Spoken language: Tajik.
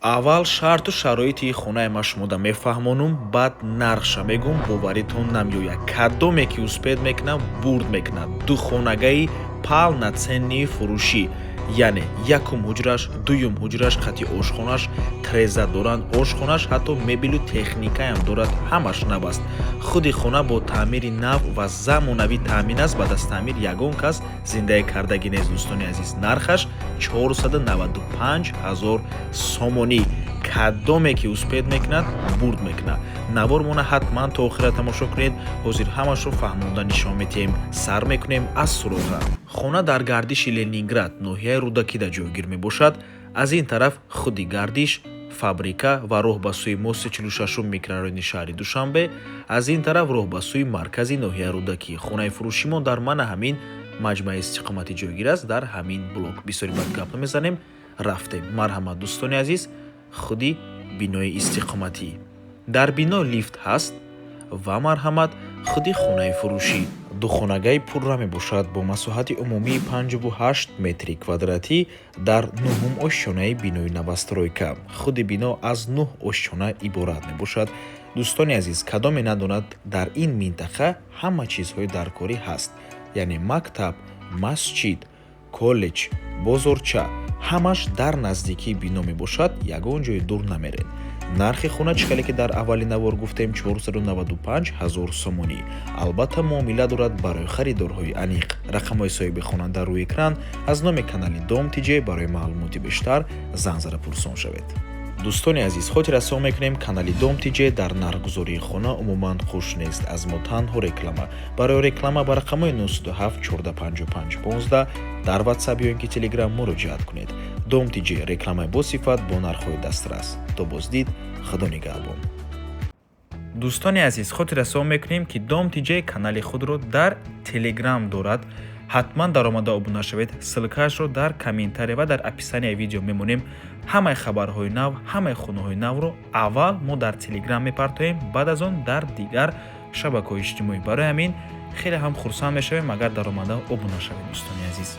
аввал шарту шароити хонаи шумода мефаҳмонум, баъд нархша мегум, боваритон намеояд. Кадоме ки успед мекунам, бурд мекунад. Ду хонагаи пална ценнии фурӯшӣ, яъне якум ҳуҷраш, дуюм ҳуҷраш, хати ошхонаш, треза доранд, ошхонаш ҳатто мебелу техникаам дорад, ҳамаш нав аст. Худи хона бо таъмири нав ва замонавӣ таъмин аст. Баъд аз таъмир ягон кас зиндагӣ кардагӣ нест. Дӯстони азиз, нархаш 495 000 сомонӣ. Кадоме ки успед мекунад, бурд мекунад. Навор мона ҳатман то охира тамошо кунед. ҳозир ҳамашро фаҳмонда нишон медиҳем. Сар мекунем аз суроға. Хона дар гардиши Ленинград, ноҳияи Рудакида ҷойгир мебошад. Аз ин тараф худи гардиш, фабрика ва роҳ ба сӯи мосси 46 микрорайони шаҳри Душанбе. Аз ин тараф роҳ ба сӯи маркази ноҳияи Рудакӣ. Хонаи фурӯшимон дар мана ҳамин маҷмаи истиқоматӣ ҷойгир аст, дар ҳамин блок. Бисёри бад гап намезанем, рафтем. Марҳамат дӯстони азиз, худи бинои истиқоматӣ. Дар бино лифт ҳаст ва марҳамат худи хонаи фурӯшӣ. Духонагаи пурра мебошад бо масоҳати умумии 58 метри квадратӣ дар 9-ум ошёнаи бинои новостройка. Худи бино аз 9 ошёна иборат мебошад. Дӯстони азиз, кадоме надонад, дар ин минтақа ҳама чизҳои даркорӣ ҳаст, яъне мактаб, масҷид, коллеҷ, бозорча, ҳамаш дар наздикии бино мебошад, ягон ҷои дур намеред. Нархи хона чикале ки дар аввали навор гуфтем 495 000 сомонӣ. Албатта муомила дорад барои харидорҳои аниқ. Рақамҳои соҳиби хона дар рӯи экран. Аз номи канали Дом TJ барои маълумоти бештар занзара пурсон шавед. дӯстони азиз, хотир расон мекунем, канали Дом TJ дар нархгузории хона умуман хуш нест. Аз мо танҳо реклама. Барои реклама ба рақамҳои 97 455 15 дар WhatsApp ё ин ки Telegram муроҷиат кунед. Дом TJ, рекламаи босифат бо нархҳои дастрас. То боздид, худо нигаҳбон. дӯстони азиз, хотир расон мекунем ки Дом TJ канали худро дар Telegram дорад. ҳатман даромада обуна шавед. Ссилкаашро дар комментария ва дар описанияи видео мемонем. ҳамаи хабарҳои нав, ҳамаи хонаҳои навро аввал мо дар Telegram мепартоем, баъд аз он дар дигар шабакаҳои иҷтимоӣ. Барои ҳамин хеле ҳам хурсанд мешавем агар даромада обуна шавед. дӯстони азиз.